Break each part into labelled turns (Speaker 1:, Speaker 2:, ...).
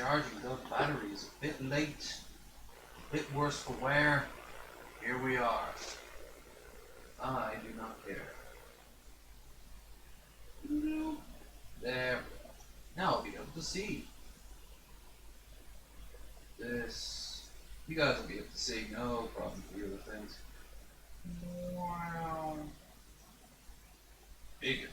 Speaker 1: charging those batteries. A bit late, a bit worse for wear. Here we are. I do not care. There. Now I'll be able to see. This. You guys will be able to see. No problem for the other things. Wow. Big.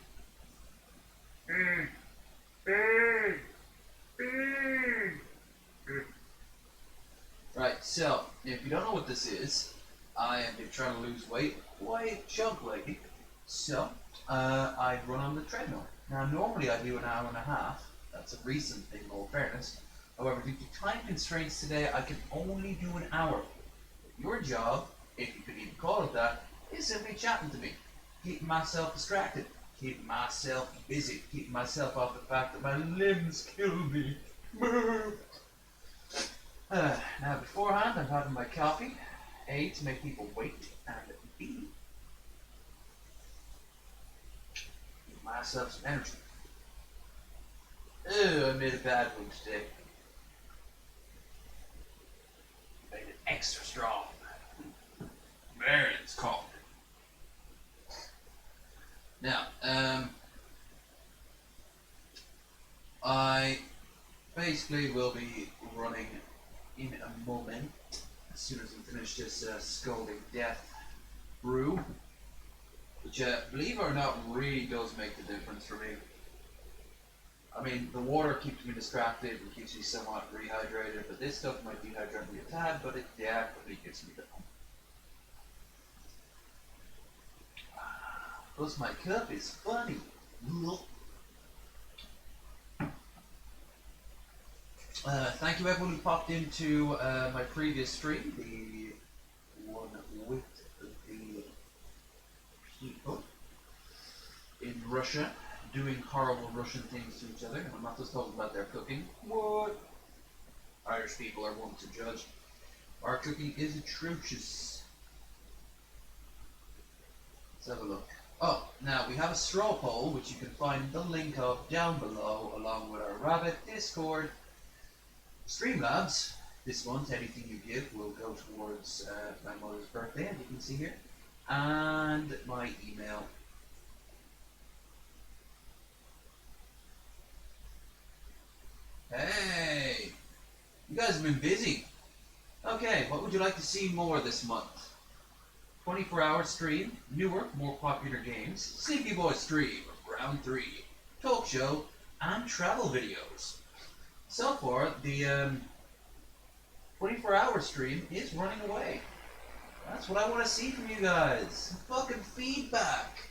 Speaker 1: Right, so if you don't know what this is, I have been trying to lose weight quite chunk lately. So I run on the treadmill. Now normally I do an hour and a half. That's a recent thing, in all fairness. However, due to time constraints today, I can only do an hour. Your job, if you could even call it that, is simply chatting to me, keeping myself distracted, keeping myself busy, keeping myself off the fact that my limbs kill me. Now beforehand, I'm having my coffee, A, to make people wait, and B, give myself some energy. I made a bad one today. Made it extra strong. Baron's coffee. Now, I basically will be running in a moment as soon as we finish this Scalding Death brew, which, believe it or not, really does make the difference for me. I mean, the water keeps me distracted and keeps me somewhat rehydrated, but this stuff might dehydrate me a tad, but it definitely gets me down. Plus, my cup is funny. Thank you everyone who popped into my previous stream, the one with the people in Russia doing horrible Russian things to each other. And I'm not just talking about their cooking. What? Irish people are one to judge. Our cooking is atrocious. Let's have a look. Oh, now we have a straw poll, which you can find the link of down below, along with our Rabbit, Discord, Streamlabs. This month, anything you give will go towards my mother's birthday, as you can see here, and my email. Hey, you guys have been busy. Okay, what would you like to see more this month? 24-hour stream, newer, more popular games, Sleepy Boy stream, round 3, talk show, and travel videos. So far, the 24-hour stream is running away. That's what I want to see from you guys. Fucking feedback.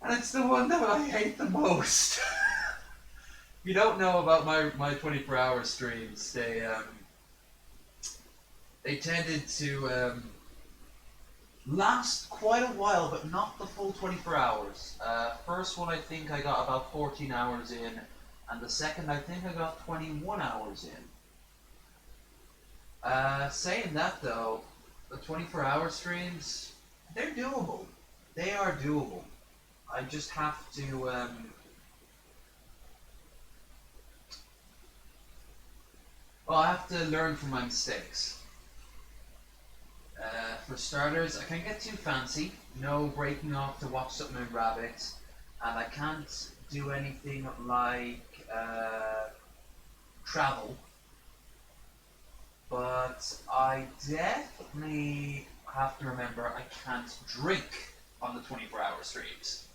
Speaker 1: And it's the one that I hate the most. If you don't know about my 24-hour streams, they tended to last quite a while, but not the full 24 hours. First one, I think I got about 14 hours in, and the second, I think I got 21 hours in. Saying that though, the 24-hour streams, they're doable. They are doable. I just have to, well, I have to learn from my mistakes. For starters, I can't get too fancy. No breaking off to watch something in Rabbit, and I can't do anything like travel. But I definitely have to remember I can't drink on the 24-hour streams.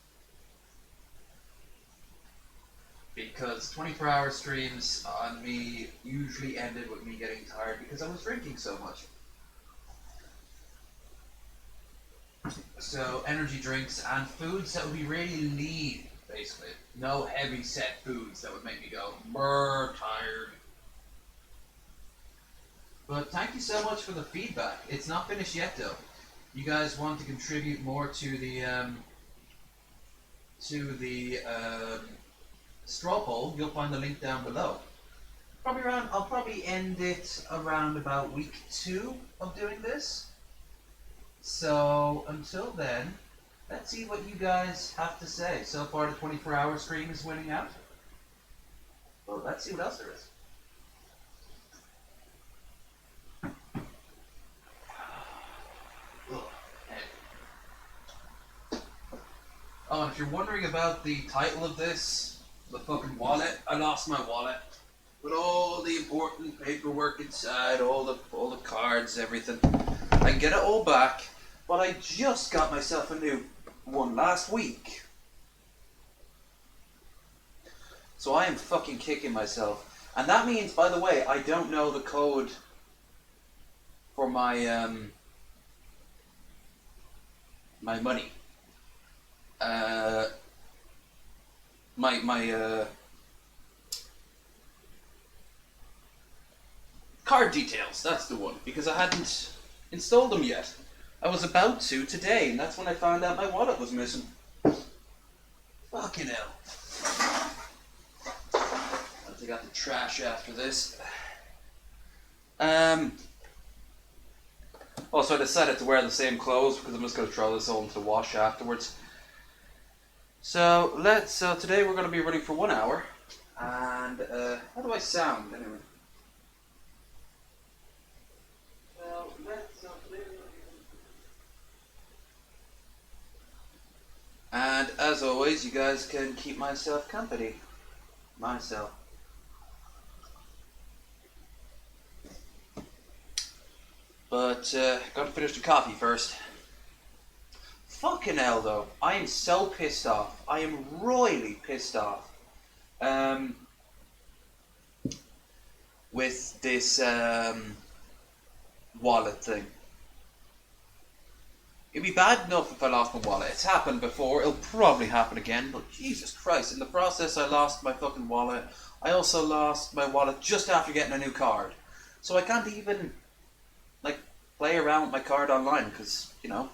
Speaker 1: Because 24-hour streams on me usually ended with me getting tired because I was drinking so much. So energy drinks and foods that would be really lean, basically. No heavy set foods that would make me go, brr, tired. But thank you so much for the feedback. It's not finished yet though. You guys want to contribute more to the straw poll, you'll find the link down below. I'll probably end it around about week 2 of doing this. So until then, let's see what you guys have to say. So far the 24-hour stream is winning out. Well, let's see what else there is. Oh, and if you're wondering about the title of this, the fucking wallet, I lost my wallet. With all the important paperwork inside, all the cards, everything. I can get it all back, but I just got myself a new one last week. So I am fucking kicking myself. And that means, by the way, I don't know the code for my my money. My card details, that's the one, because I hadn't installed them yet. I was about to today, and that's when I found out my wallet was missing. Fucking hell. I'll take out the trash after this. Also, I decided to wear the same clothes because I'm just going to throw this all into the wash afterwards. So today we're going to be running for 1 hour. And how do I sound anyway? Well, and as always, you guys can keep myself company. Myself. But got to finish the coffee first. Fucking hell though, I am so pissed off. I am royally pissed off. With this wallet thing. It'd be bad enough if I lost my wallet. It's happened before, it'll probably happen again, but Jesus Christ, in the process I lost my fucking wallet. I also lost my wallet just after getting a new card. So I can't even, like, play around with my card online, because, you know,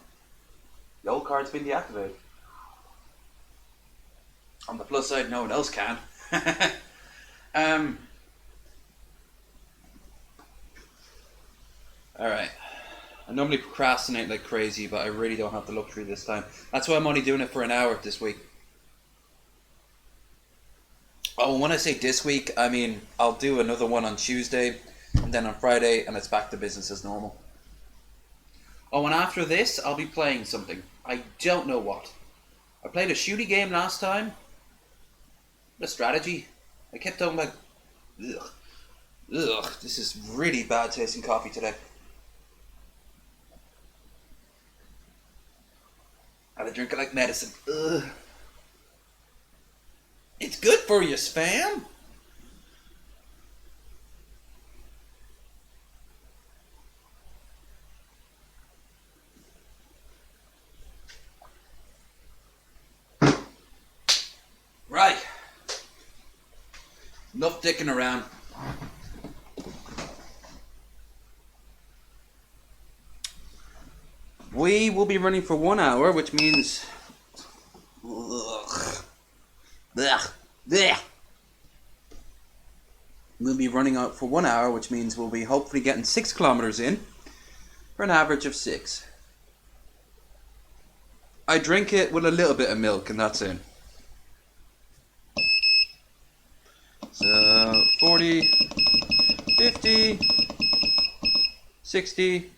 Speaker 1: the old card's been deactivated. On the plus side, no one else can. Alright. I normally procrastinate like crazy, but I really don't have the luxury this time. That's why I'm only doing it for an hour this week. Oh, and when I say this week, I mean I'll do another one on Tuesday, and then on Friday, and it's back to business as normal. Oh, and after this, I'll be playing something. I don't know what. I played a shooty game last time. A strategy. I kept talking about... Ugh, this is really bad tasting coffee today. I had to drink it like medicine. Ugh. It's good for you, spam. Right. Enough dicking around. We will be running for 1 hour, which means... Ugh. Blech. Blech. We'll be running out for 1 hour, which means we'll be hopefully getting 6 kilometers in for an average of 6. I drink it with a little bit of milk, and that's it. So 40, 50, 60.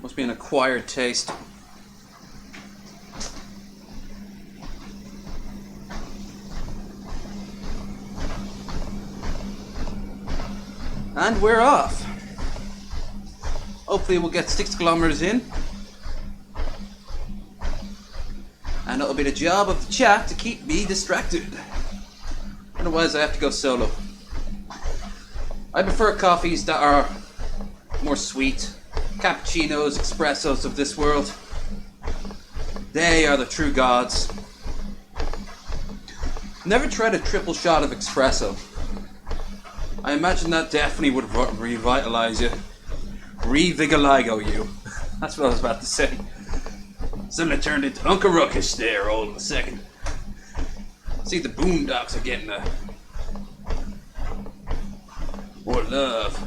Speaker 1: Must be an acquired taste. And we're off. Hopefully we'll get 6 kilometers in. And it'll be the job of the chat to keep me distracted. Otherwise I have to go solo. I prefer coffees that are more sweet. Cappuccinos, espressos of this world. They are the true gods. Never tried a triple shot of espresso. I imagine that definitely would revitalize you. Revigaligo you. That's what I was about to say. Suddenly turned into Uncle Ruckus there all in a second. See, the Boondocks are getting more love.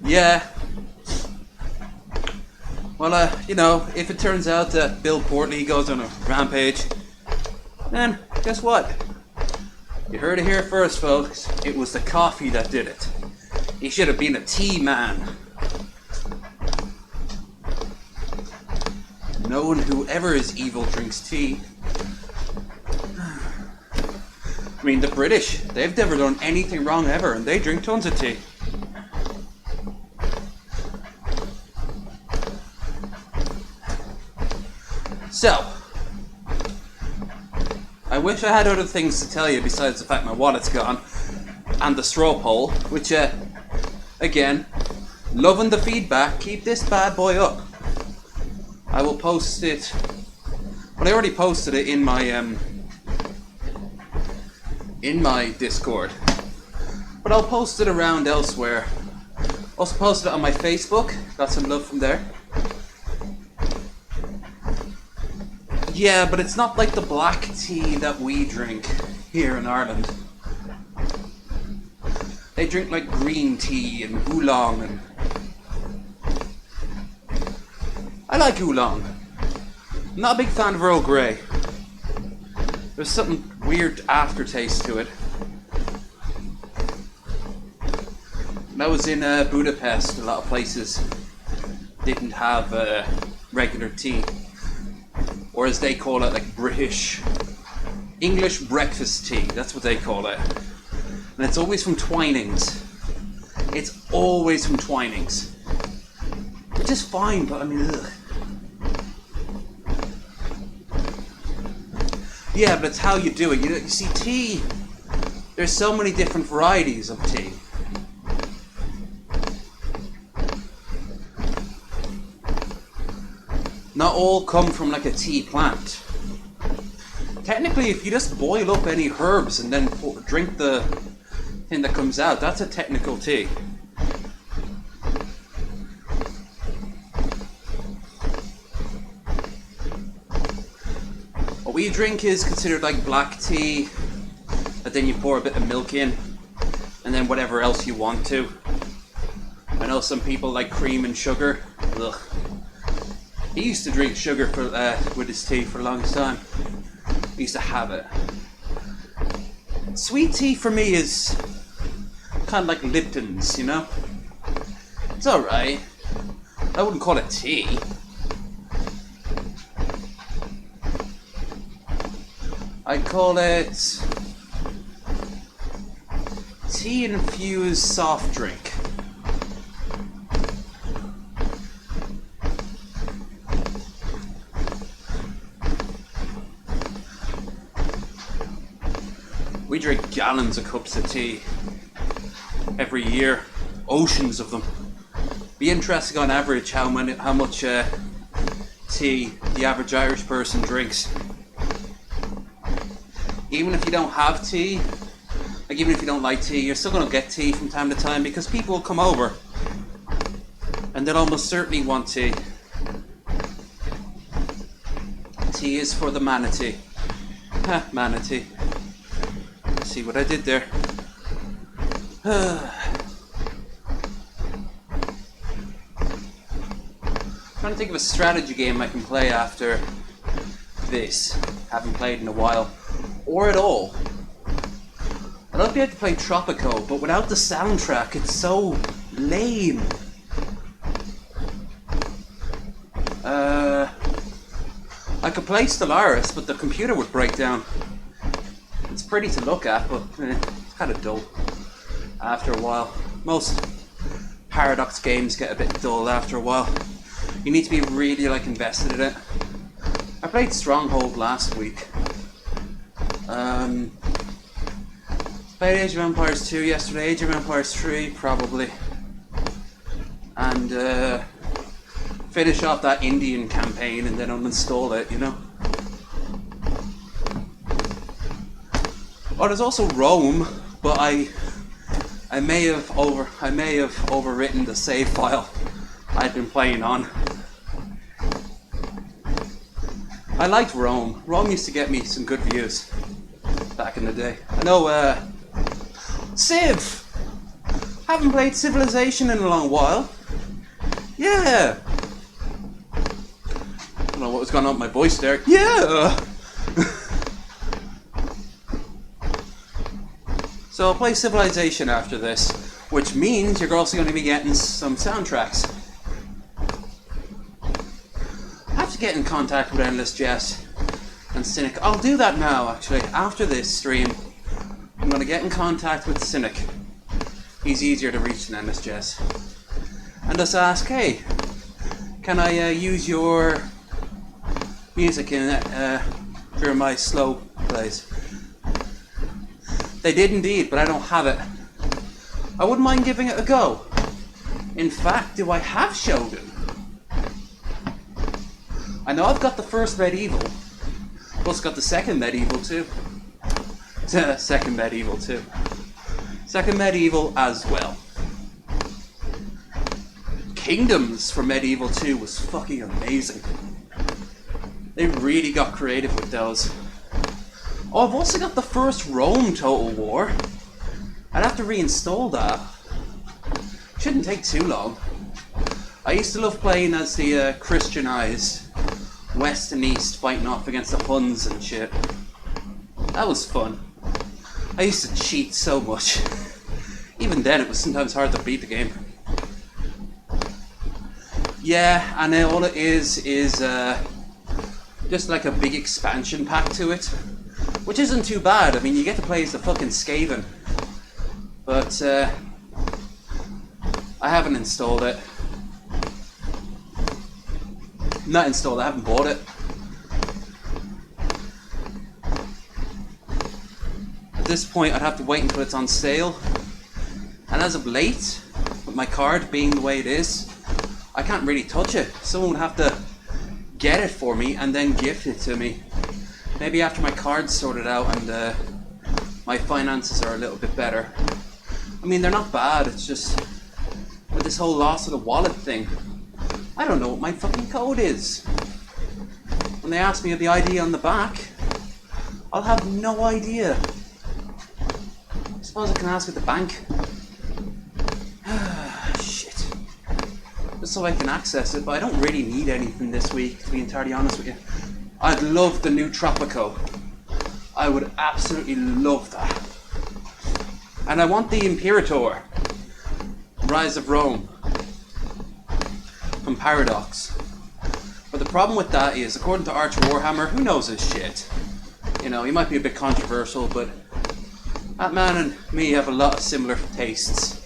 Speaker 1: Yeah. Well, you know, if it turns out that Bill Portley goes on a rampage, then
Speaker 2: guess what? You heard it here first, folks. It was the coffee that did it. He should have been a tea man. No one who ever is evil drinks tea. I mean, the British, they've never done anything wrong ever, and they drink tons of tea. So, I wish I had other things to tell you besides the fact my wallet's gone, and the straw poll, which, again, loving the feedback, keep this bad boy up. I will post it, but I already posted it in my Discord, but I'll post it around elsewhere. Also posted it on my Facebook, got some love from there. Yeah, but it's not like the black tea that we drink here in Ireland. They drink like green tea and oolong, and I like oolong. I'm not a big fan of Earl Grey. There's something weird aftertaste to it. When I was in Budapest, a lot of places didn't have regular tea. Or as they call it, like British, English breakfast tea. That's what they call it. And it's always from Twinings. It's always from Twinings. Which is fine, but I mean, ugh. Yeah, but it's how you do it. You see, tea, there's so many different varieties of tea. Not all come from like a tea plant. Technically, if you just boil up any herbs and then drink the thing that comes out, that's a technical tea. What we drink is considered like black tea, but then you pour a bit of milk in, and then whatever else you want to. I know some people like cream and sugar. Ugh. He used to drink sugar with his tea for a long time. He used to have it. Sweet tea for me is kind of like Lipton's, you know? It's alright. I wouldn't call it tea. I'd call it tea-infused soft drink. We drink gallons of cups of tea every year, oceans of them. Be interesting on average how much tea the average Irish person drinks. Even if you don't have tea, like even if you don't like tea, you're still going to get tea from time to time because people will come over and they'll almost certainly want tea. Tea is for the manatee. Ha, manatee. See what I did there. Trying to think of a strategy game I can play after this. Haven't played in a while. Or at all. I'd love to be able to play Tropico, but without the soundtrack, it's so lame. I could play Stellaris, but the computer would break down. It's pretty to look at, but it's kind of dull after a while. Most Paradox games get a bit dull after a while. You need to be really like invested in it. I played Stronghold last week. Played Age of Empires 2 yesterday, Age of Empires 3 probably. And finish off that Indian campaign and then uninstall it, you know. Oh, there's also Rome, but I may have overwritten the save file I'd been playing on. I liked Rome. Rome used to get me some good views back in the day. I know, Civ! Haven't played Civilization in a long while. Yeah! I don't know what was going on with my voice there. Yeah! So I'll play Civilization after this, which means you're also going to be getting some soundtracks. I have to get in contact with Endless Jet and Cynic. I'll do that now, actually. After this stream, I'm going to get in contact with Cynic. He's easier to reach than Endless Jet. And just ask, hey, can I use your music in during my slow plays? They did indeed, but I don't have it. I wouldn't mind giving it a go. In fact, do I have Shogun? I know I've got the first Medieval. Plus got the second Medieval too. Second Medieval too. Second Medieval as well. Kingdoms for Medieval 2 was fucking amazing. They really got creative with those. Oh, I've also got the first Rome Total War. I'd have to reinstall that. Shouldn't take too long. I used to love playing as the Christianized West and East, fighting off against the Huns and shit. That was fun. I used to cheat so much. Even then, it was sometimes hard to beat the game. Yeah, and all it is just like a big expansion pack to it, which isn't too bad. I mean, you get to play as the fucking Skaven, but I haven't installed it. Not installed, I haven't bought it. At this point, I'd have to wait until it's on sale, and as of late, with my card being the way it is, I can't really touch it. Someone would have to get it for me and then gift it to me. Maybe after my card's sorted out and my finances are a little bit better. I mean, they're not bad, it's just with this whole loss of the wallet thing, I don't know what my fucking code is. When they ask me of the ID on the back, I'll have no idea. I suppose I can ask at the bank. Shit. Just so I can access it, but I don't really need anything this week, to be entirely honest with you. I'd love the new Tropico. I would absolutely love that. And I want the Imperator, Rise of Rome, from Paradox. But the problem with that is, according to Arch Warhammer, who knows his shit? You know, he might be a bit controversial, but that man and me have a lot of similar tastes.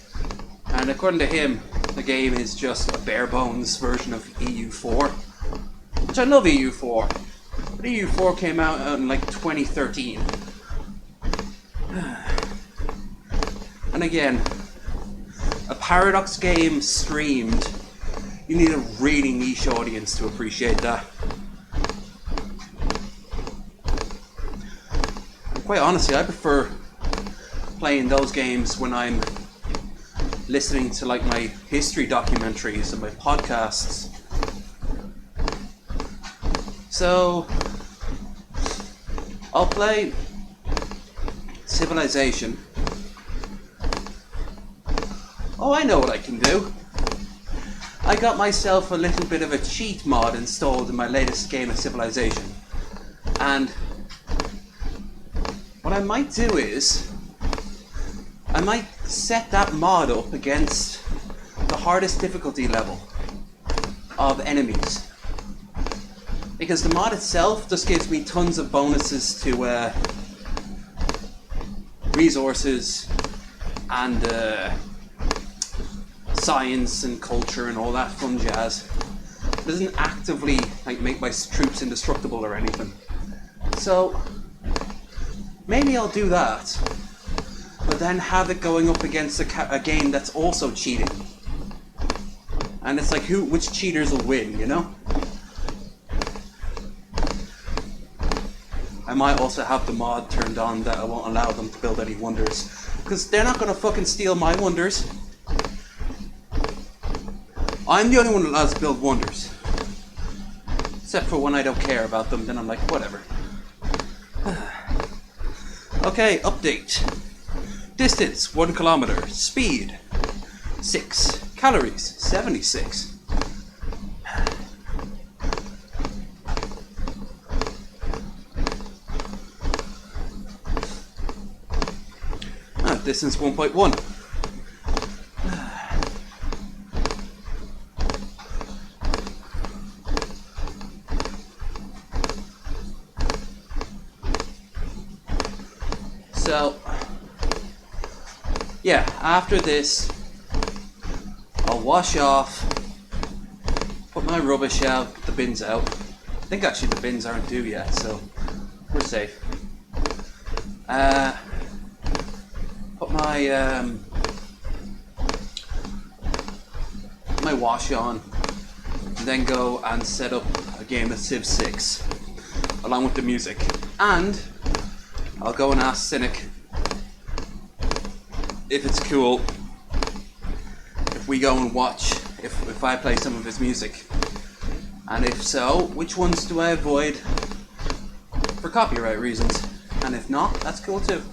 Speaker 2: And according to him, the game is just a bare bones version of EU4. Which I love EU4. But EU4 came out in like 2013. And again, a Paradox game streamed, you need a really niche audience to appreciate that. And quite honestly, I prefer playing those games when I'm listening to like my history documentaries and my podcasts. So I'll play Civilization. Oh, I know what I can do. I got myself a little bit of a cheat mod installed in my latest game of Civilization. And what I might do is, I might set that mod up against the hardest difficulty level of enemies. Because the mod itself just gives me tons of bonuses to resources and science and culture and all that fun jazz. It doesn't actively like make my troops indestructible or anything. So maybe I'll do that, but then have it going up against a game that's also cheating. And it's like, which cheaters will win, you know? I might also have the mod turned on that I won't allow them to build any wonders, because they're not gonna fucking steal my wonders. I'm the only one that allows to build wonders. Except for when I don't care about them, then I'm like, whatever. Okay, update. Distance, 1 kilometer. Speed, 6. Calories, 76. distance 1.1. So, yeah, after this, I'll wash off, put my rubbish out, put the bins out. I think actually the bins aren't due yet, so we're safe. Put my my wash on, and then go and set up a game of Civ 6 along with the music. And I'll go and ask Cynic if it's cool if we go and watch if I play some of his music. And if so, which ones do I avoid for copyright reasons? And if not, that's cool too.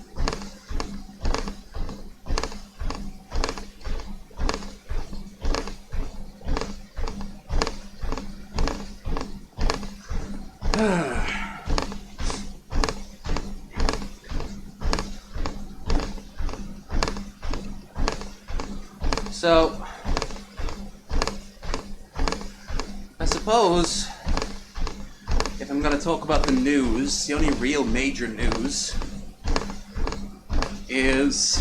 Speaker 2: So, I suppose if I'm going to talk about the news, the only real major news is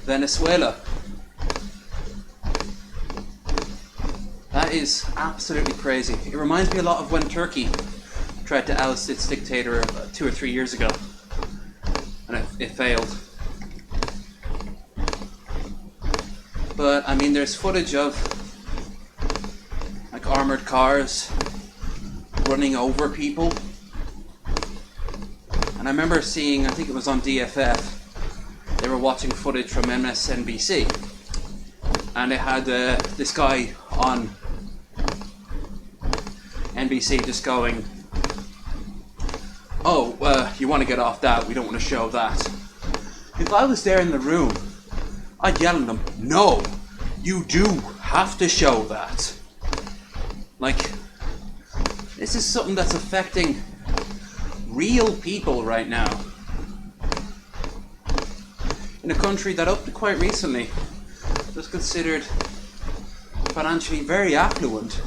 Speaker 2: Venezuela. That is absolutely crazy. It reminds me a lot of when Turkey tried to oust its dictator 2 or 3 years ago, and it failed. But I mean, there's footage of like armored cars running over people, and I remember seeing, I think it was on DFF, they were watching footage from MSNBC, and it had this guy on NBC just going, "Oh, you want to get off that? We don't want to show that." If I was there in the room, I'd yell at them, "No, you do have to show that." Like, this is something that's affecting real people right now. In a country that up to quite recently was considered financially very affluent.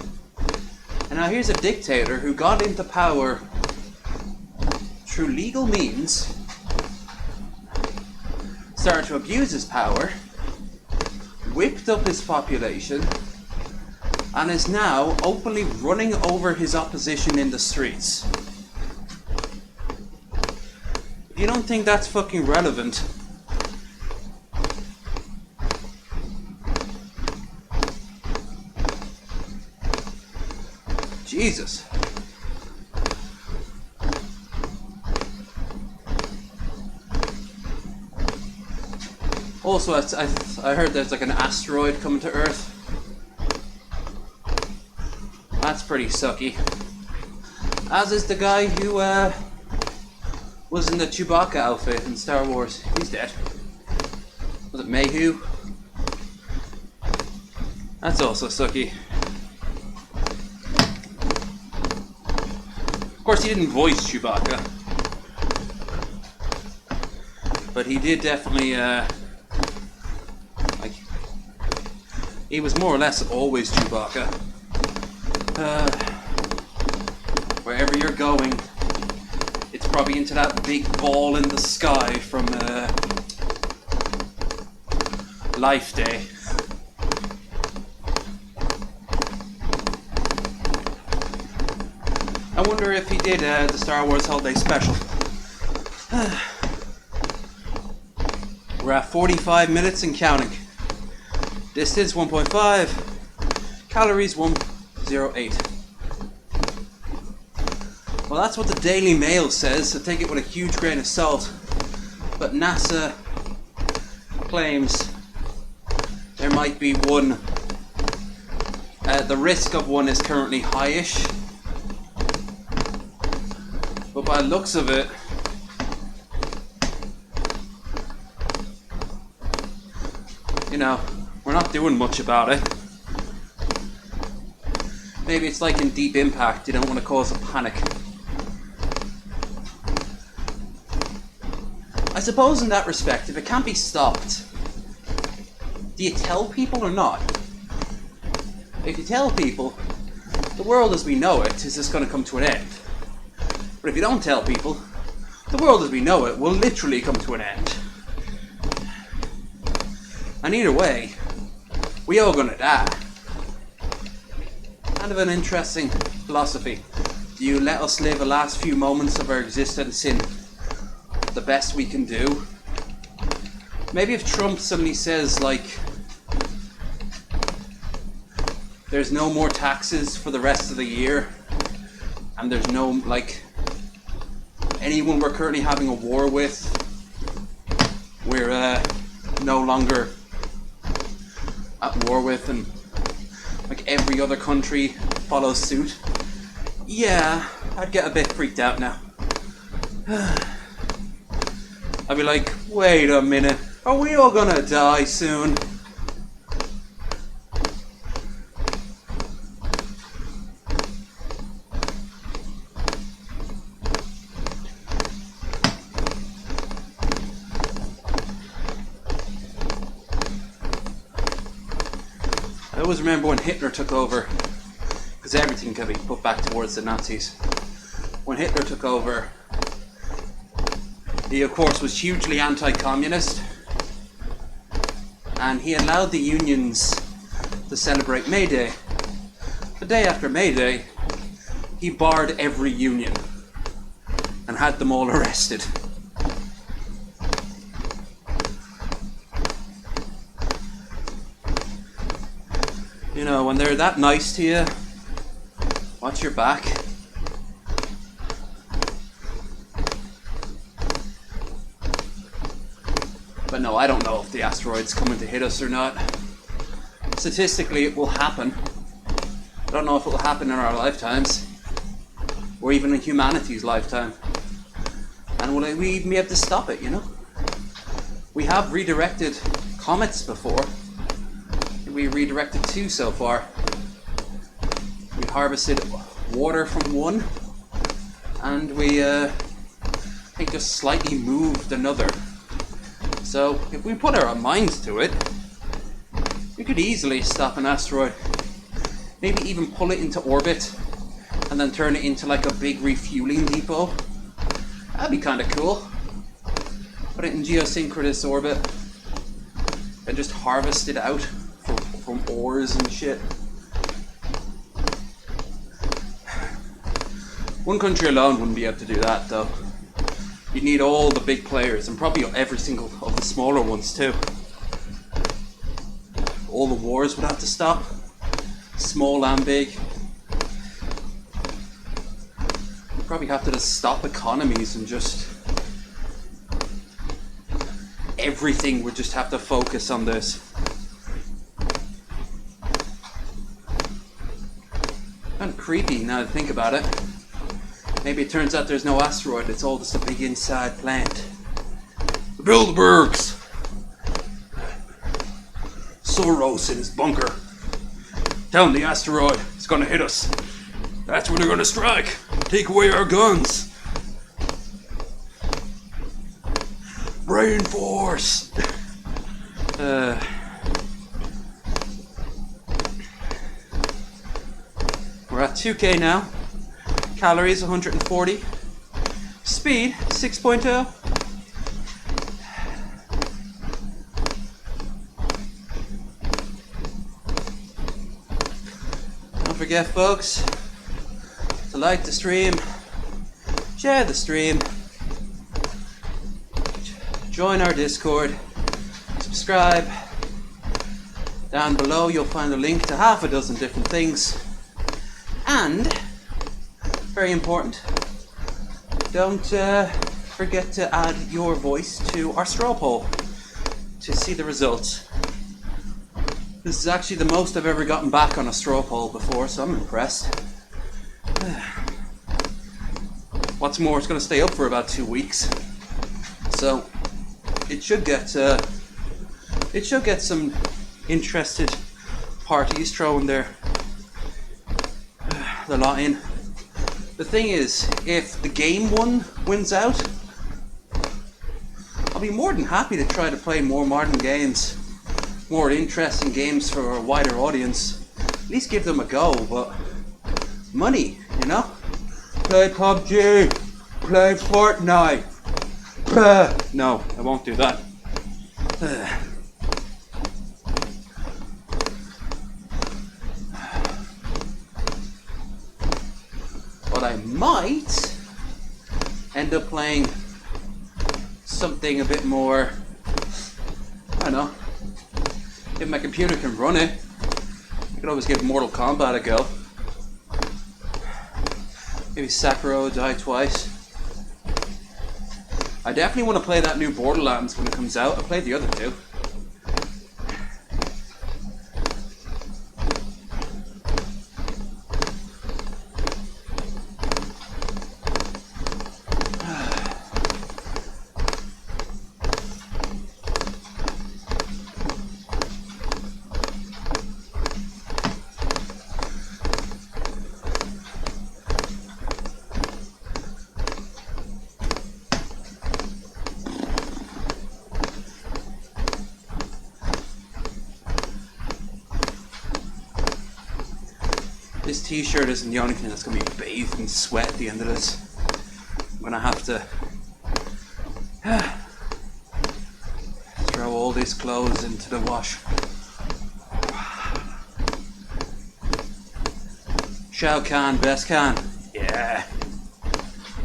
Speaker 2: And now here's a dictator who got into power through legal means, started to abuse his power, whipped up his population, and is now openly running over his opposition in the streets. If you don't think that's fucking relevant, Jesus. Also, I heard there's like an asteroid coming to Earth. That's pretty sucky. As is the guy who was in the Chewbacca outfit in Star Wars. He's dead. Was it Mayhew? That's also sucky. Of course, he didn't voice Chewbacca, but he did definitely, like, he was more or less always Chewbacca. Wherever you're going, it's probably into that big ball in the sky from Life Day. I wonder if he did the Star Wars Holiday Special. We're at 45 minutes and counting. Distance 1.5. Calories 108. Well, that's what the Daily Mail says, so take it with a huge grain of salt. But NASA claims there might be one. The risk of one is currently highish. But by the looks of it, you know, we're not doing much about it. Maybe it's like in Deep Impact, you don't want to cause a panic. I suppose in that respect, if it can't be stopped, do you tell people or not? If you tell people, the world as we know it is just going to come to an end. But if you don't tell people, the world as we know it will literally come to an end. And either way, we all gonna die. Kind of an interesting philosophy. Do you let us live the last few moments of our existence in the best we can do? Maybe if Trump suddenly says, like, there's no more taxes for the rest of the year, and there's no, like, anyone we're currently having a war with, we're no longer at war with, and like every other country follows suit. Yeah, I'd get a bit freaked out now. I'd be like, wait a minute, are we all gonna die soon? I always remember when Hitler took over, because everything can be put back towards the Nazis. When Hitler took over, he of course was hugely anti-communist, and he allowed the unions to celebrate May Day. The day after May Day, he barred every union and had them all arrested. You know, when they're that nice to you, watch your back. But no, I don't know if the asteroid's coming to hit us or not. Statistically, it will happen. I don't know if it will happen in our lifetimes, or even in humanity's lifetime. And will we even be able to stop it, you know? We have redirected comets before. We redirected 2 so far. We harvested water from one, and we I think just slightly moved another. So if we put our minds to it, we could easily stop an asteroid. Maybe even pull it into orbit and then turn it into like a big refueling depot. That'd be kind of cool. Put it in geosynchronous orbit and just harvest it out from ores and shit. One country alone wouldn't be able to do that though. You'd need all the big players, and probably every single of the smaller ones too. All the wars would have to stop, small and big. You'd probably have to just stop economies and just everything would just have to focus on this. Kind of creepy now to think about it. Maybe it turns out there's no asteroid, it's all just a big inside plant. The Bilderbergs! Soros in his bunker. Telling the asteroid it's gonna hit us. That's when they're gonna strike. Take away our guns. Brain force! We're at 2k now. Calories 140. Speed 6.0. Don't forget, folks, to like the stream, share the stream, join our Discord, subscribe. Down below you'll find a link to half a dozen different things. And, very important, don't forget to add your voice to our straw poll to see the results. This is actually the most I've ever gotten back on a straw poll before, so I'm impressed. What's more, it's going to stay up for about 2 weeks, so it should get some interested parties throwing their lot in. The thing is, if the game one wins out, I'll I'll be more than happy to try to play more modern games, more interesting games for a wider audience. At least give them a go, but money, you know? Play PUBG, play Fortnite. No, I won't do that. But I might end up playing something a bit more, I don't know, if my computer can run it. I could always give Mortal Kombat a go. Maybe Sekiro, die twice. I definitely want to play that new Borderlands when it comes out. I played the other two. This t-shirt isn't the only thing that's going to be bathed in sweat at the end of this. I'm going to have to throw all these clothes into the wash. Shao Kahn, best Kahn. Yeah.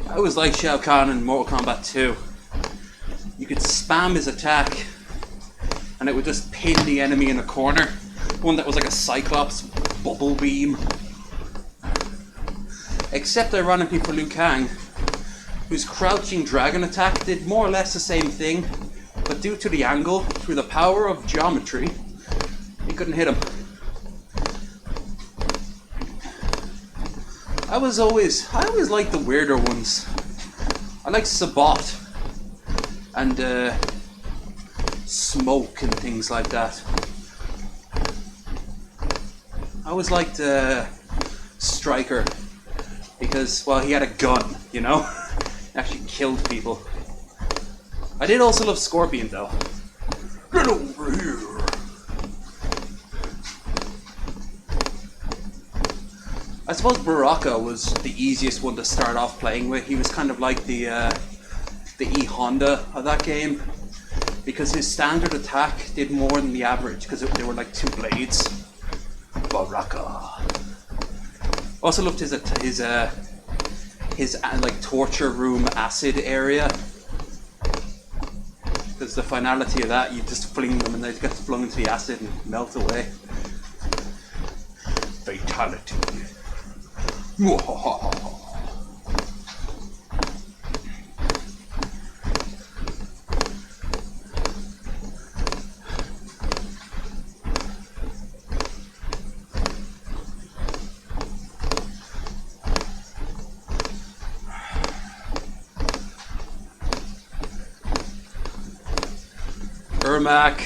Speaker 2: I always liked Shao Kahn in Mortal Kombat 2. You could spam his attack and it would just pin the enemy in a corner. One that was like a Cyclops bubble beam. Except ironically for Liu Kang, whose crouching dragon attack did more or less the same thing, but due to the angle, through the power of geometry, he couldn't hit him. I always liked the weirder ones. I like Sabat and Smoke and things like that. I always liked Striker. Because, well, he had a gun, you know? He actually killed people. I did also love Scorpion, though. Get over here! I suppose Baraka was the easiest one to start off playing with. He was kind of like the E-Honda of that game. Because his standard attack did more than the average, because they were like two blades. Baraka. Also loved his like torture room acid area, because the finality of that, you just fling them and they get flung into the acid and melt away. Fatality. Ermac.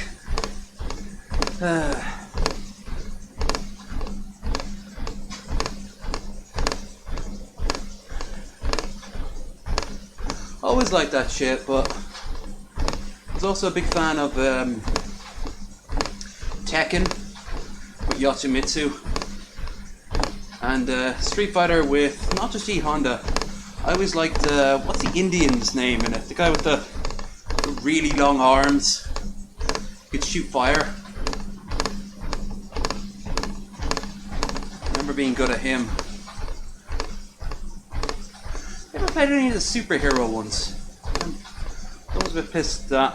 Speaker 2: Always liked that shit, but I was also a big fan of Tekken with Yoshimitsu and Street Fighter with not just E-Honda. I always liked what's the Indian's name in it? The guy with the really long arms. Could shoot fire. I remember being good at him. Never played any of the superhero ones. I was a bit pissed at that.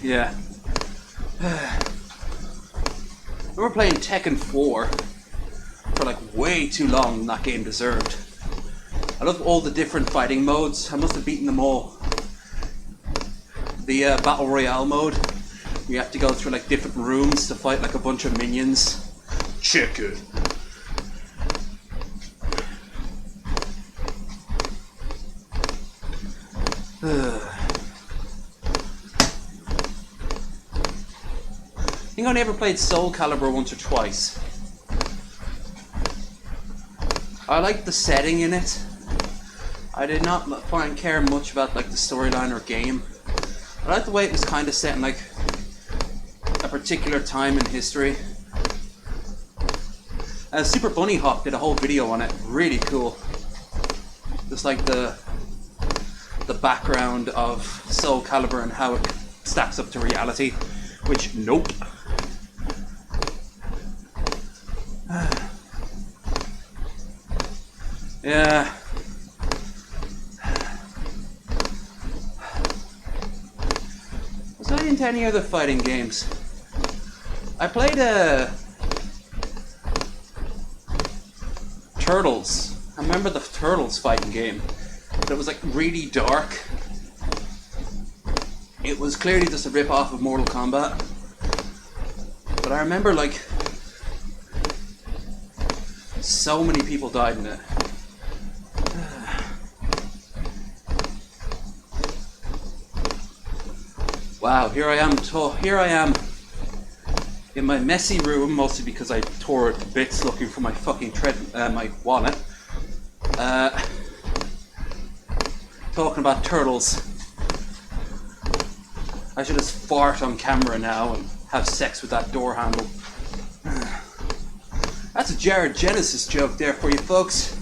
Speaker 2: Yeah. We were playing Tekken 4 for like way too long than that game deserved. I love all the different fighting modes. I must have beaten them all. The Battle Royale mode, you have to go through like different rooms to fight like a bunch of minions. Chicken. think I only ever played Soul Calibur once or twice. I liked the setting in it. I did not care much about like the storyline or game. I liked the way it was kind of set in like a particular time in history. Super Bunny Hop did a whole video on it. Really cool. Just like the background of Soul Calibur and how it stacks up to reality. Which, nope. Yeah. Was I into any other fighting games? I played Turtles. I remember the Turtles fighting game. But it was like really dark. It was clearly just a rip-off of Mortal Kombat. But I remember like so many people died in it. Wow, here I am in my messy room, mostly because I tore it to bits looking for my fucking my wallet. Talking about turtles. I should just fart on camera now and have sex with that door handle. That's a Jared Genesis joke there for you folks.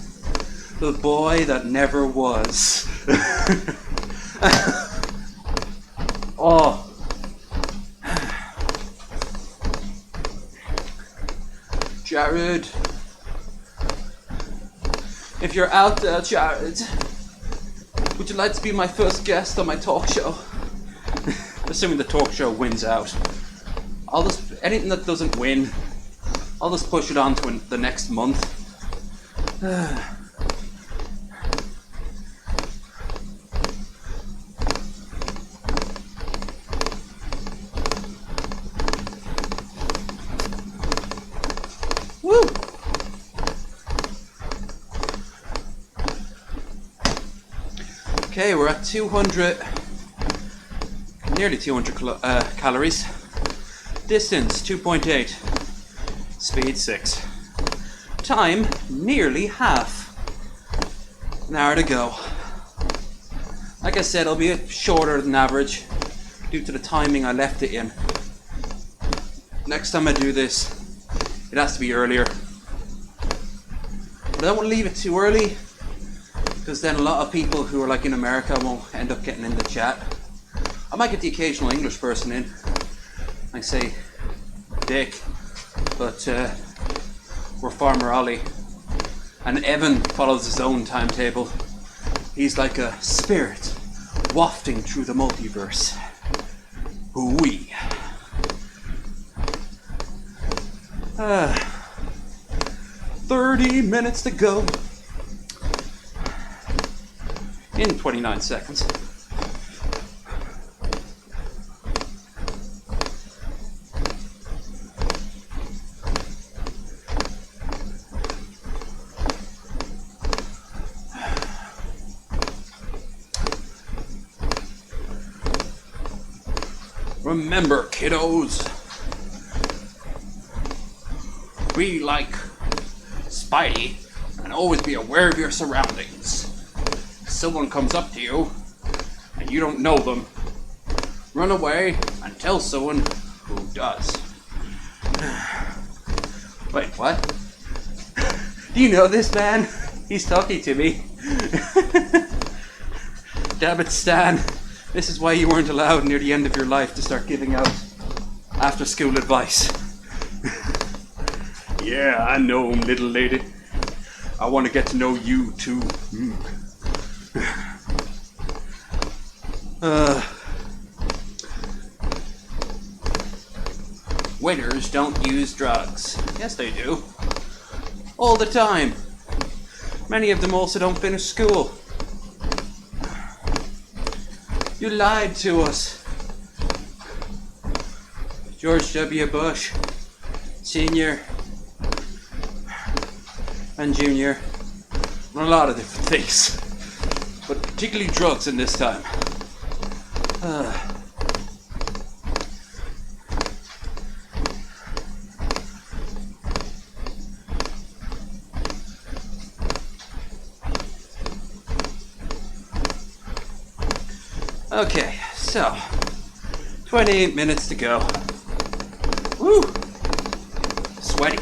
Speaker 2: The boy that never was. Oh. Jared. If you're out there, Jared, would you like to be my first guest on my talk show? Assuming the talk show wins out. Anything that doesn't win, I'll just push it on to the next month. Woo! Okay, we're at 200, nearly 200 calories. Distance 2.8, speed 6. Time nearly half. An hour to go. Like I said, it'll be a bit shorter than average due to the timing I left it in. Next time I do this, it has to be earlier. But I don't want to leave it too early, because then a lot of people who are like in America won't end up getting in the chat. I might get the occasional English person in. I say Dick, but we're Farmer Ollie. And Evan follows his own timetable. He's like a spirit wafting through the multiverse. Ooh-wee. 30 minutes to go. In 29 seconds. Remember, kiddos, be like Spidey and always be aware of your surroundings. If someone comes up to you and you don't know them, run away and tell someone who does. Wait, what? Do you know this man? He's talking to me. Damn it, Stan. This is why you weren't allowed near the end of your life to start giving out after school advice. Yeah, I know, little lady. I want to get to know you too. Winners don't use drugs. Yes, they do. All the time. Many of them also don't finish school. You lied to us. George W. Bush, Sr. and Jr. on a lot of different things, but particularly drugs in this time. Okay, so 28 minutes to go. Woo! Sweaty.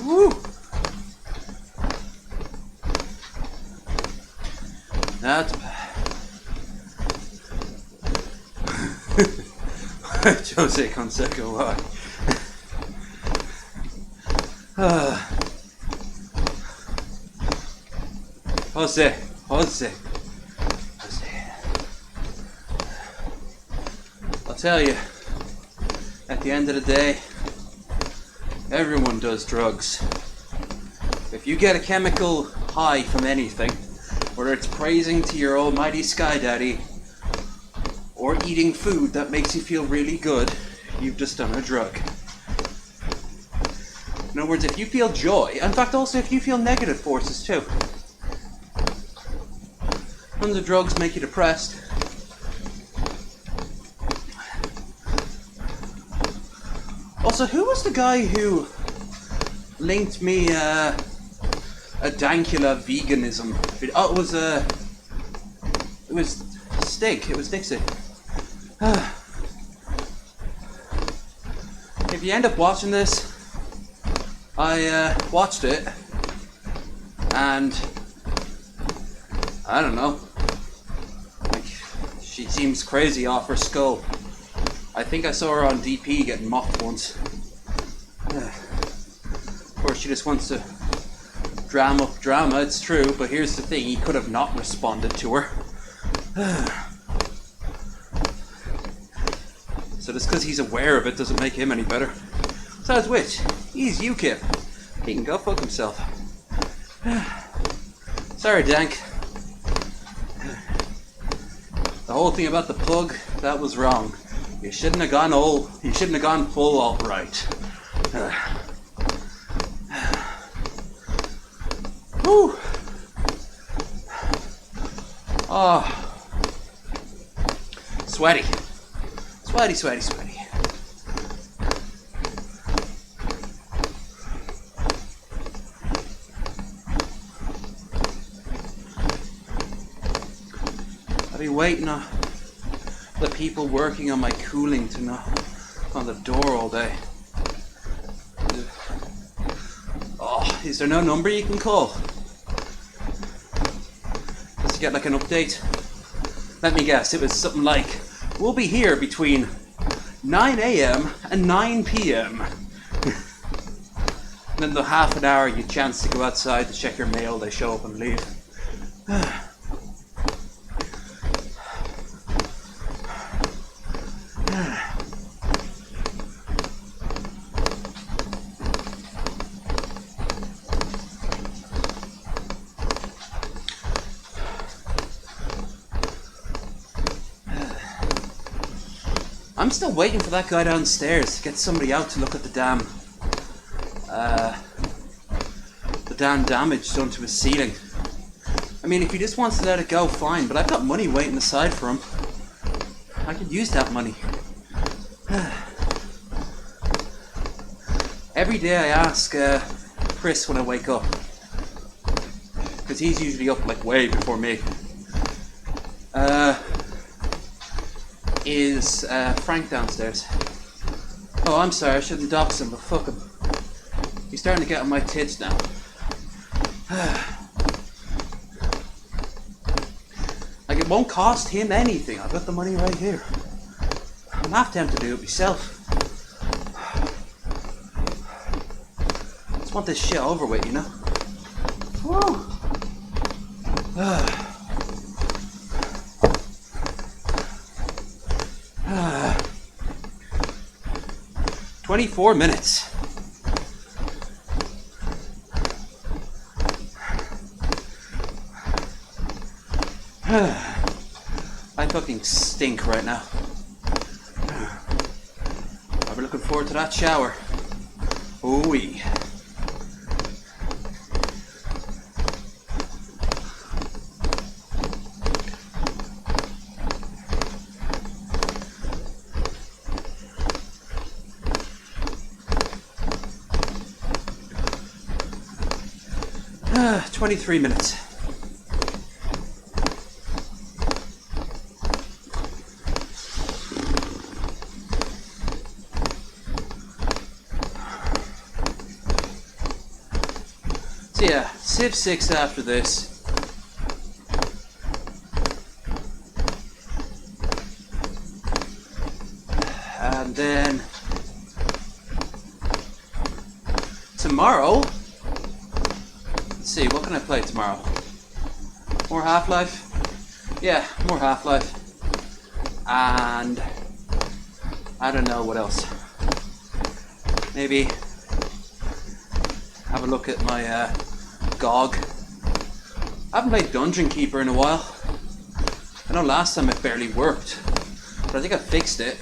Speaker 2: Woo! That's bad. Jose Canseco, why? Jose. I'll tell you, at the end of the day, everyone does drugs. If you get a chemical high from anything, whether it's praising to your almighty Sky Daddy, or eating food that makes you feel really good, you've just done a drug. In other words, if you feel joy, in fact also if you feel negative forces too. Tons of drugs make you depressed. Also, who was the guy who linked me a Dankula veganism? Oh, it was Stig. It was Dixie. If you end up watching this, I watched it, and I don't know. Like, she seems crazy off her skull. I think I saw her on DP getting mocked once. Of course, she just wants to dram up drama, it's true, but here's the thing, he could have not responded to her. So just because he's aware of it doesn't make him any better. Besides which, he's UKIP. He can go fuck himself. Sorry, Dank. The whole thing about the plug, that was wrong. You shouldn't have gone full alt-right. Whew. Oh. Sweaty. Sweaty. I'll be waiting on the people working on my cooling to knock on the door all day. Oh, is there no number you can call? Just to get like an update? Let me guess, it was something like, we'll be here between 9 a.m. and 9 p.m. And then the half an hour you chance to go outside to check your mail, they show up and leave. 'I'm still waiting for that guy downstairs to get somebody out to look at the damn damage done to his ceiling. I mean, if he just wants to let it go, fine, but I've got money waiting aside for him. I could use that money. Every day I ask Chris when I wake up, because he's usually up like way before me. Is Frank downstairs? Oh, I'm sorry, I shouldn't dox him, but fuck him. He's starting to get on my tits now. Like, it won't cost him anything. I've got the money right here. I'm half tempted to do it myself. I just want this shit over with, you know? Woo! 24 minutes. I fucking stink right now. I'll be looking forward to that shower. Ooh-wee. 23 minutes. So yeah, Civ 6 after this. And then tomorrow, let's see, what can I play tomorrow? More Half-Life? Yeah, more Half-Life. And I don't know what else. Maybe have a look at my GOG. I haven't played Dungeon Keeper in a while. I know last time it barely worked, but I think I fixed it.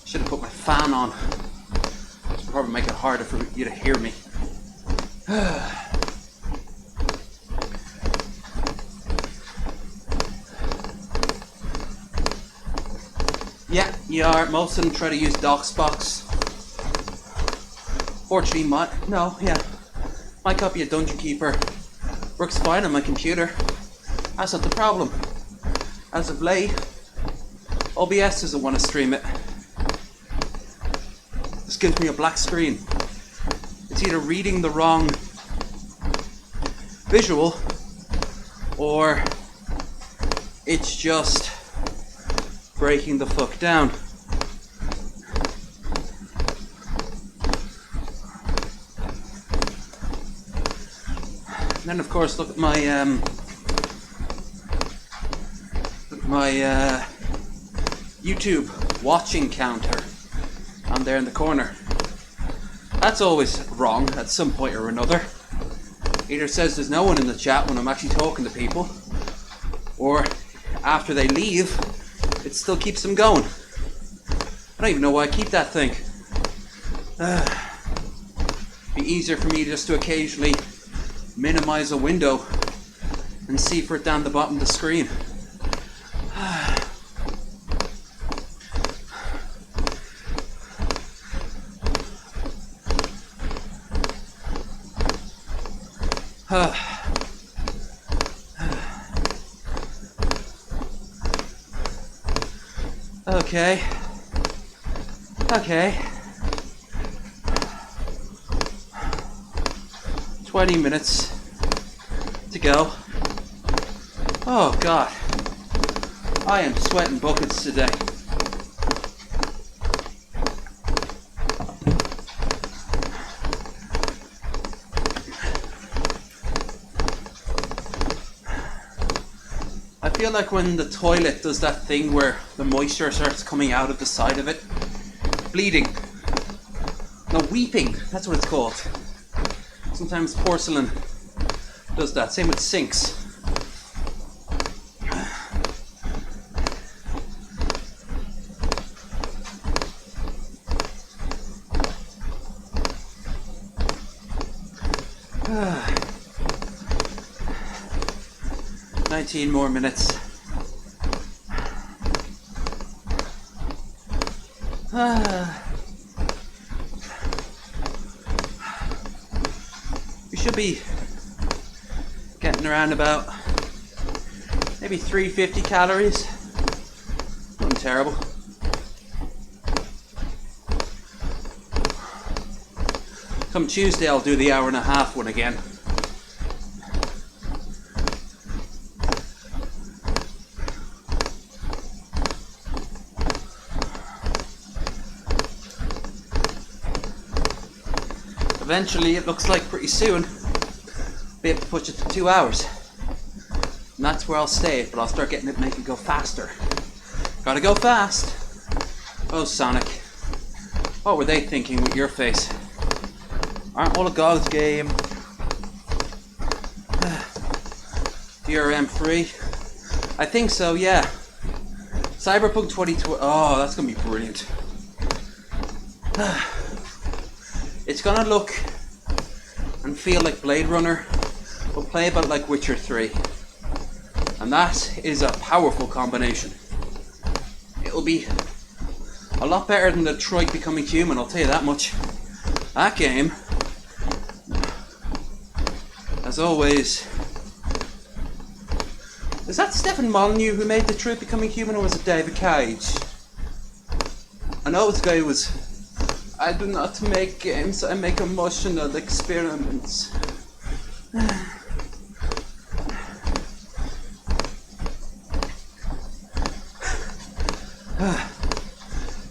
Speaker 2: Should have put my fan on. This would probably make it harder for you to hear me. Yeah, you are. Most of them try to use DOSBox. Fortunately, my copy of Dungeon Keeper works fine on my computer. That's not the problem. As of late, OBS doesn't want to stream it. This gives me a black screen. It's either reading the wrong visual or it's just breaking the fuck down. And then of course look at my YouTube watching counter on there in the corner. That's always wrong at some point or another. Either says there's no one in the chat when I'm actually talking to people, or after they leave, it still keeps them going. I don't even know why I keep that thing. Be easier for me just to occasionally minimize a window and see for it down the bottom of the screen. Okay. 20 minutes to go. Oh God, I am sweating buckets today. I feel like when the toilet does that thing where the moisture starts coming out of the side of it. Bleeding. No, weeping. That's what it's called. Sometimes porcelain does that. Same with sinks. Ah. 19 more minutes. We should be getting around about maybe 350 calories. Nothing terrible. Come Tuesday I'll do the hour and a half one again. Eventually, it looks like pretty soon, I'll be able to push it to 2 hours. And that's where I'll stay, but I'll start getting it, make it go faster. Gotta go fast. Oh, Sonic. What were they thinking with your face? Aren't all the gods game? DRM free? I think so, yeah. Cyberpunk 2020. Oh, that's gonna be brilliant. It's gonna look and feel like Blade Runner, but play about like Witcher 3. And that is a powerful combination. It'll be a lot better than Detroit Becoming Human, I'll tell you that much. That game, as always... Is that Stefan Molyneux who made Detroit Becoming Human, or was it David Cage? I know this guy was... I do not make games, I make emotional experiments.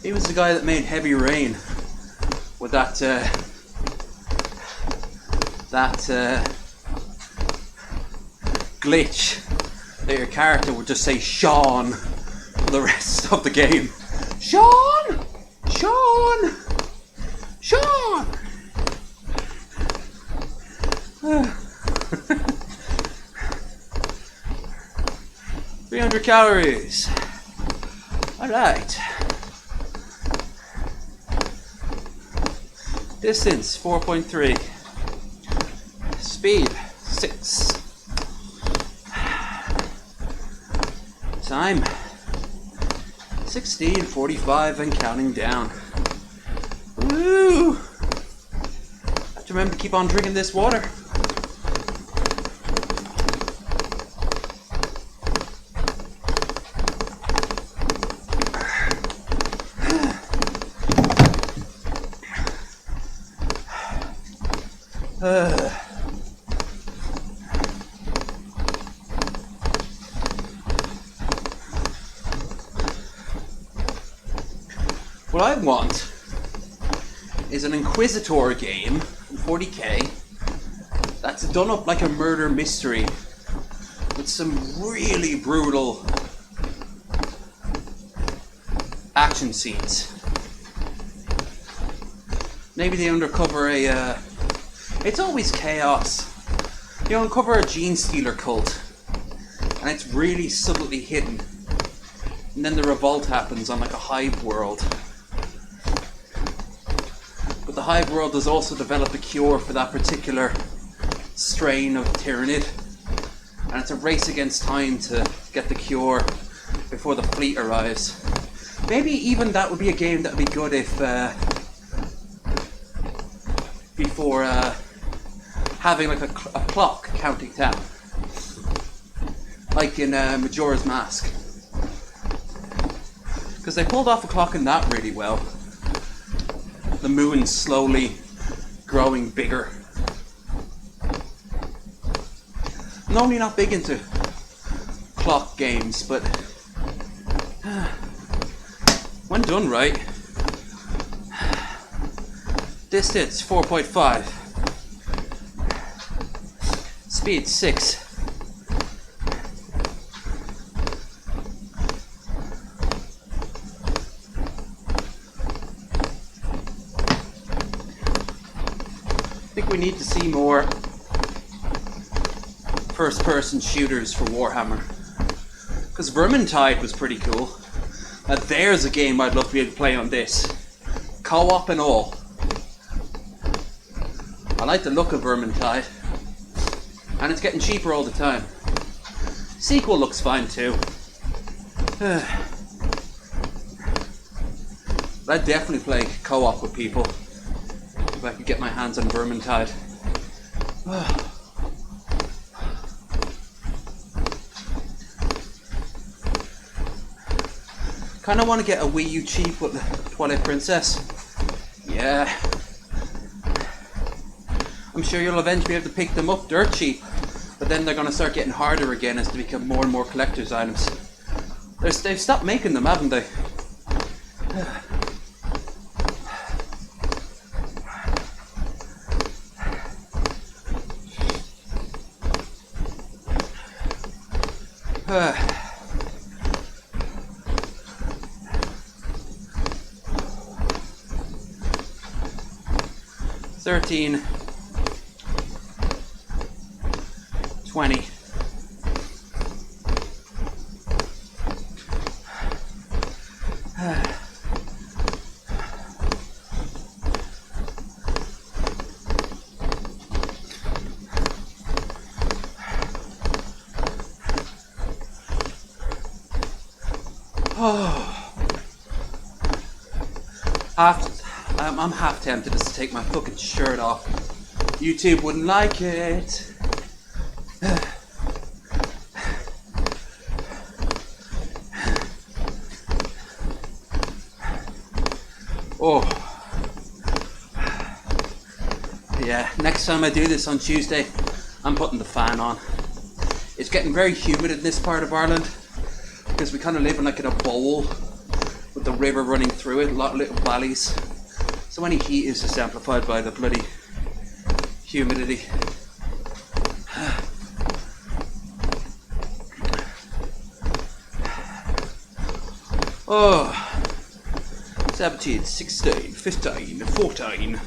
Speaker 2: He was the guy that made Heavy Rain with that glitch that your character would just say Sean for the rest of the game. Sean! Sean! Sean! 300 calories. Alright. Distance 4.3. Speed 6. Time 16:45 and counting down. Woo! Have to remember to keep on drinking this water. What I want is an Inquisitor game from 40k that's done up like a murder mystery with some really brutal action scenes. Maybe they uncover a... it's always chaos. You uncover a gene stealer cult and it's really subtly hidden. And then the revolt happens on like a hive world. But the hive world has also developed a cure for that particular strain of Tyranid. And it's a race against time to get the cure before the fleet arrives. Maybe even that would be a game that would be good if before having like a clock counting down, like in Majora's Mask, because they pulled off a clock in that really well. The moon slowly growing bigger. I'm normally not big into clock games, but when done right. Distance 4.5. Speed 6. I think we need to see more first-person shooters for Warhammer. Because Vermintide was pretty cool. There's a game I'd love to be able to play on this. Co-op and all. I like the look of Vermintide. And it's getting cheaper all the time. Sequel looks fine too. I'd definitely play co-op with people if I could get my hands on Vermintide. Kinda want to get a Wii U cheap with the Twilight Princess. Yeah. I'm sure you'll eventually be able to pick them up dirt cheap, but then they're going to start getting harder again as they become more and more collector's items. They've stopped making them, haven't they? 13, 20. I'm half tempted just to take my fucking shirt off. YouTube wouldn't like it. Oh. Yeah, next time I do this on Tuesday, I'm putting the fan on. It's getting very humid in this part of Ireland because we kind of live in like in a bowl with the river running through it, a lot of little valleys. So any heat is just amplified by the bloody humidity. Oh, 17, 16, 15, 14,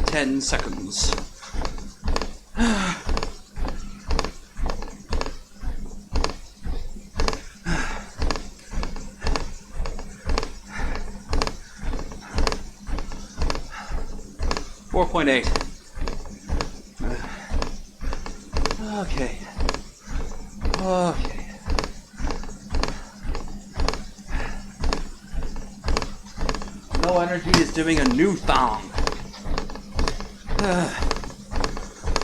Speaker 2: 10 seconds. .8. Okay. Okay. No Energy is doing a new thong.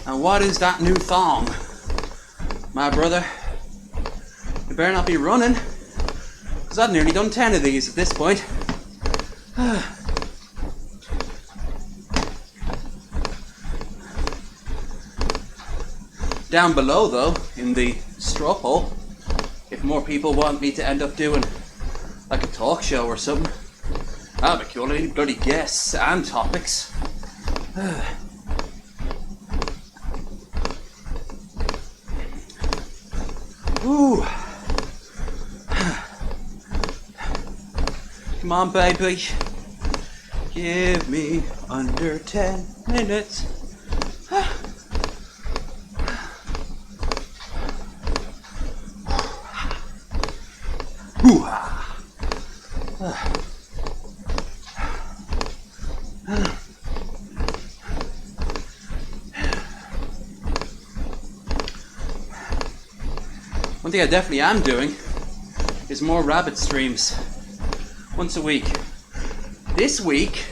Speaker 2: And what is that new thong? My brother, you better not be running, because I've nearly done 10 of these at this point. Down below though, in the straw poll, if more people want me to end up doing like a talk show or something, I'll be cool, any bloody guests and topics. Ooh. Come on baby, give me under 10 minutes. One thing I definitely am doing is more rabbit streams once a week. This week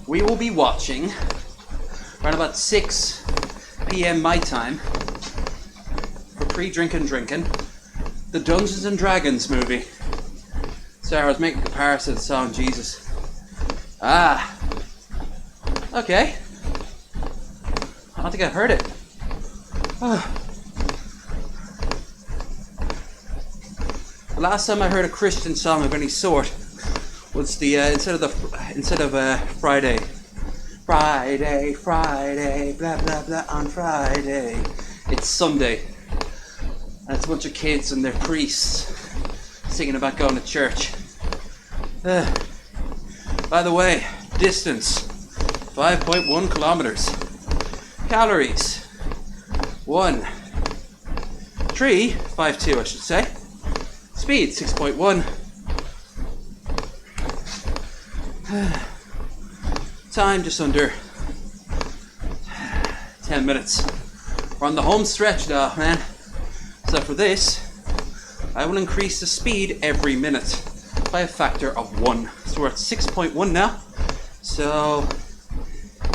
Speaker 2: we will be watching around about 6 p.m. my time for pre-drinking the Dungeons and Dragons movie. Sorry, I was making a comparison to the song Jesus. Ah. Okay. I don't think I heard it. The last time I heard a Christian song of any sort was the instead of Friday, blah blah blah on Friday. It's Sunday, and it's a bunch of kids and their priests singing about going to church. By the way, distance 5.1 kilometers. Calories 1.352, I should say. Speed 6.1. Time just under 10 minutes. We're on the home stretch now, man. So for this, I will increase the speed every minute by a factor of 1. So we're at 6.1 now. So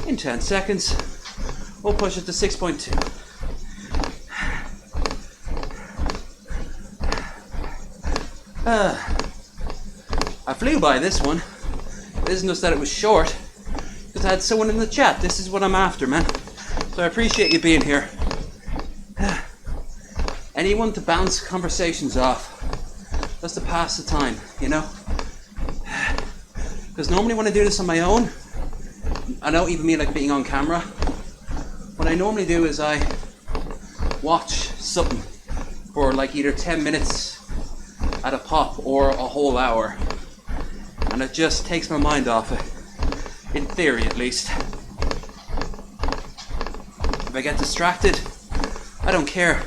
Speaker 2: in 10 seconds, we'll push it to 6.2. I flew by this one. It isn't just that it was short, because I had someone in the chat. This is what I'm after, man. So I appreciate you being here. Anyone to bounce conversations off, just to pass the time, you know? Because normally when I do this on my own, I don't even mean like being on camera. What I normally do is I watch something for like either 10 minutes at a pop or a whole hour, and it just takes my mind off it. In theory, at least. If I get distracted, I don't care.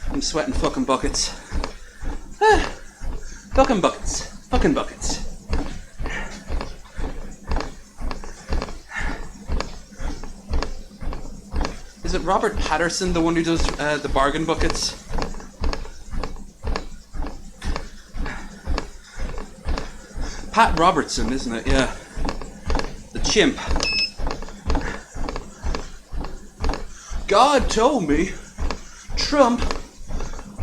Speaker 2: I'm sweating fucking buckets. Fucking buckets. Fucking buckets. Is it Robert Patterson, the one who does the bargain buckets? Pat Robertson, isn't it? Yeah. The chimp. God told me Trump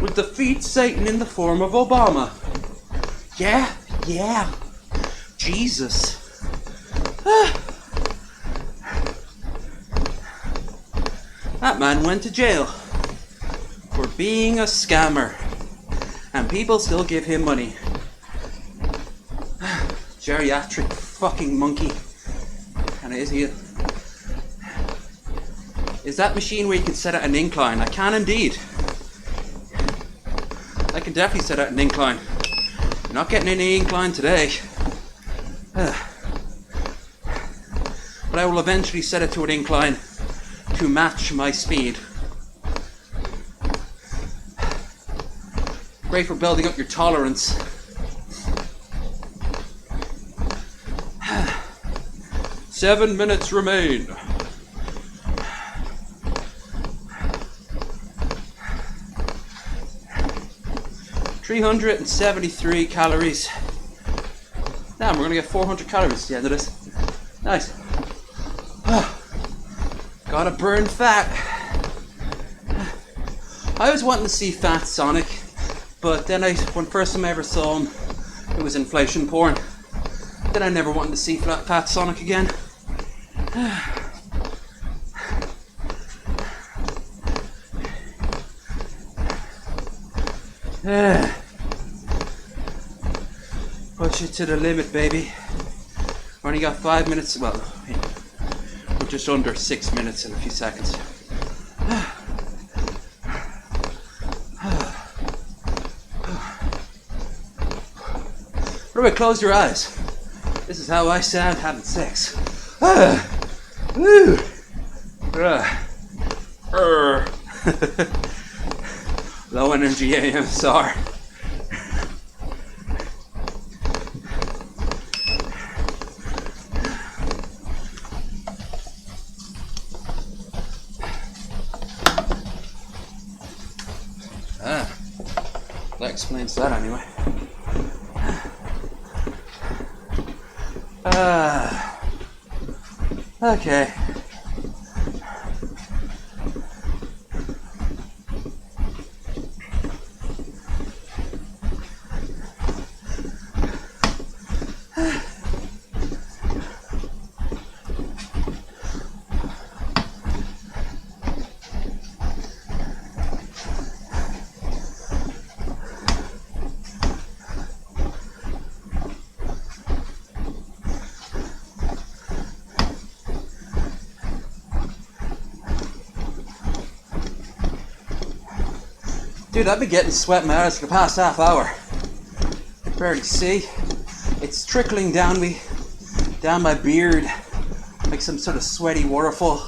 Speaker 2: would defeat Satan in the form of Obama. Yeah, yeah. Jesus. That man went to jail for being a scammer. And people still give him money. Geriatric fucking monkey. And is he? Is that machine where you can set it an incline? I can indeed. I can definitely set it an incline. You're not getting any incline today. But I will eventually set it to an incline to match my speed. Great for building up your tolerance. Seven minutes remain. $373 calories. Damn, we're gonna get 400 calories at the end of this. Nice. Gotta burn fat. I was wanting to see Fat Sonic, but then when first time I ever saw him, it was inflation porn. Then I never wanted to see Fat Sonic again. Push it to the limit, baby. Only got 5 minutes. Well, we're just under 6 minutes and a few seconds. What about close your eyes? This is how I sound having sex. Low energy AMSR. That explains that anyway. Okay. Dude, I've been getting sweat in my eyes for the past half hour. I can barely see. It's trickling down my beard like some sort of sweaty waterfall.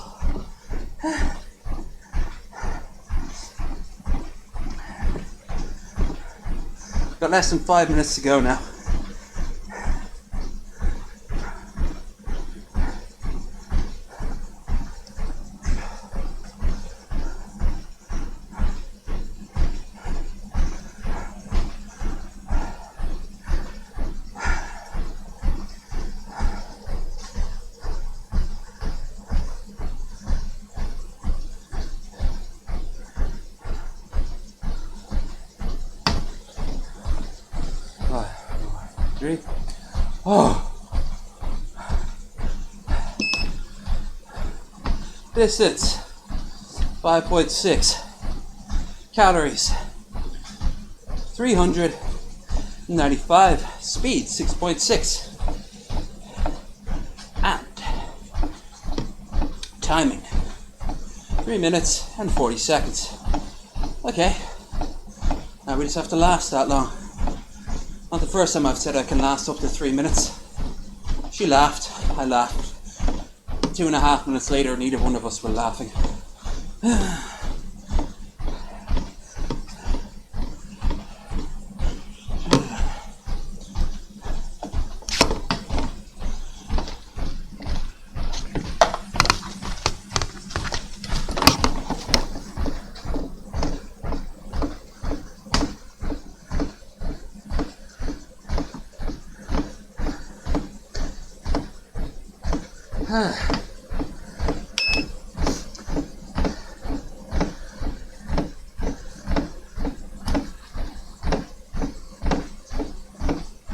Speaker 2: Got less than 5 minutes to go now. Oh, distance 5.6 calories, 395 speed 6.6, and timing 3 minutes and 40 seconds. Okay, now we just have to last that long. Not the first time I've said I can last up to 3 minutes. She laughed. I laughed. 2.5 minutes later, neither one of us were laughing.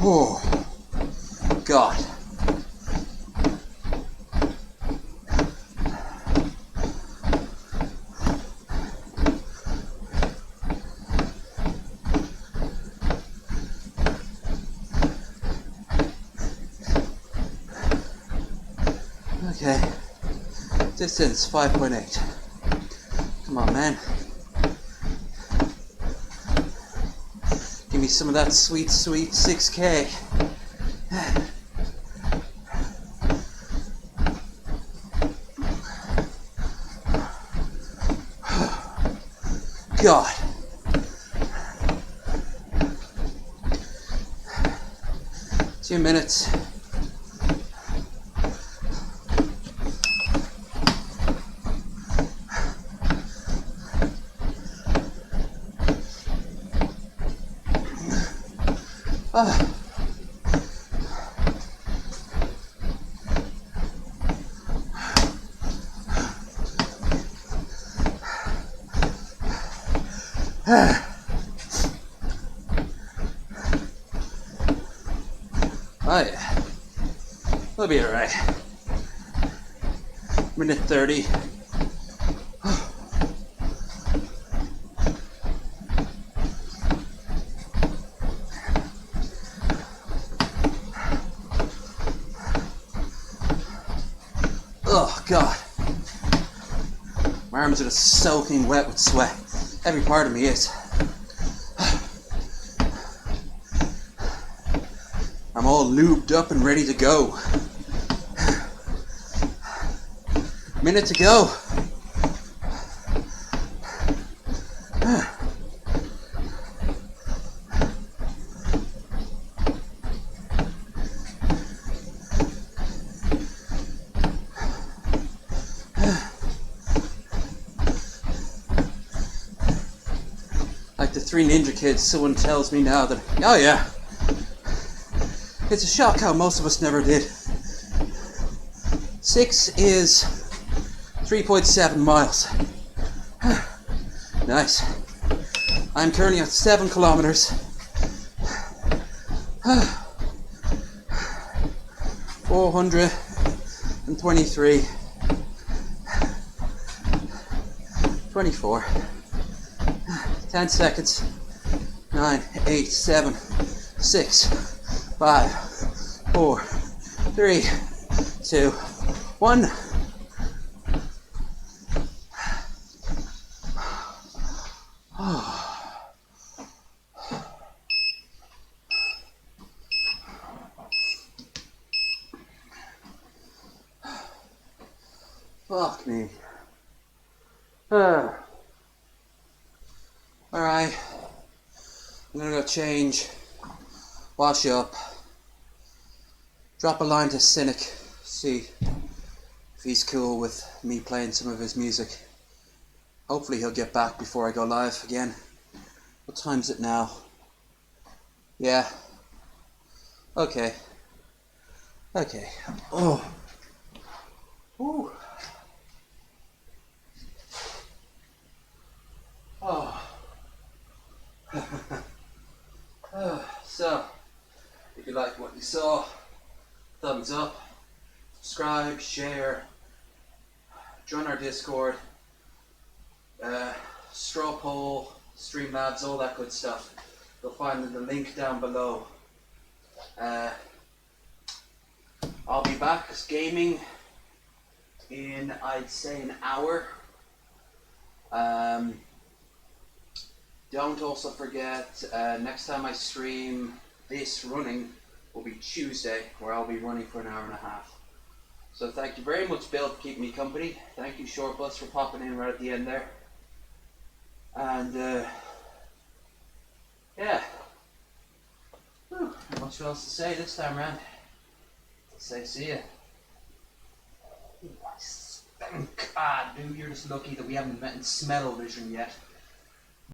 Speaker 2: Oh, God. Okay. Distance 5.8. Come on, man. Give me some of that sweet, sweet 6K. God. Two minutes. Oh yeah, we'll be alright. Minute 30. Oh God, my arms are just soaking wet with sweat. Every part of me is. I'm all lubed up and ready to go. Minute to go. Like the Three Ninja Kids, someone tells me now that, oh yeah, it's a shock how most of us never did. 6 is 3.7 miles. Nice. I'm currently at 7 kilometers. 423. 24. 10 seconds. 9, 8, 7, 6, 5, 4, 3, 2, 1. Fuck me. Alright. I'm gonna go change, wash up, drop a line to Cynic, see if he's cool with me playing some of his music. Hopefully he'll get back before I go live again. What time's it now? Yeah. Okay. Okay. Oh. Ooh. Oh. So, if you liked what you saw, thumbs up, subscribe, share, join our Discord, straw poll, Streamlabs, all that good stuff. You'll find the link down below. I'll be back gaming in, I'd say, an hour. Don't also forget, next time I stream this running will be Tuesday, where I'll be running for an hour and a half. So thank you very much, Bill, for keeping me company. Thank you, Short Bus, for popping in right at the end there. And yeah, whew, not much else to say this time around. Say see ya. Ooh, I stink. Ah, dude, you're just lucky that we haven't met in smell-o-vision yet.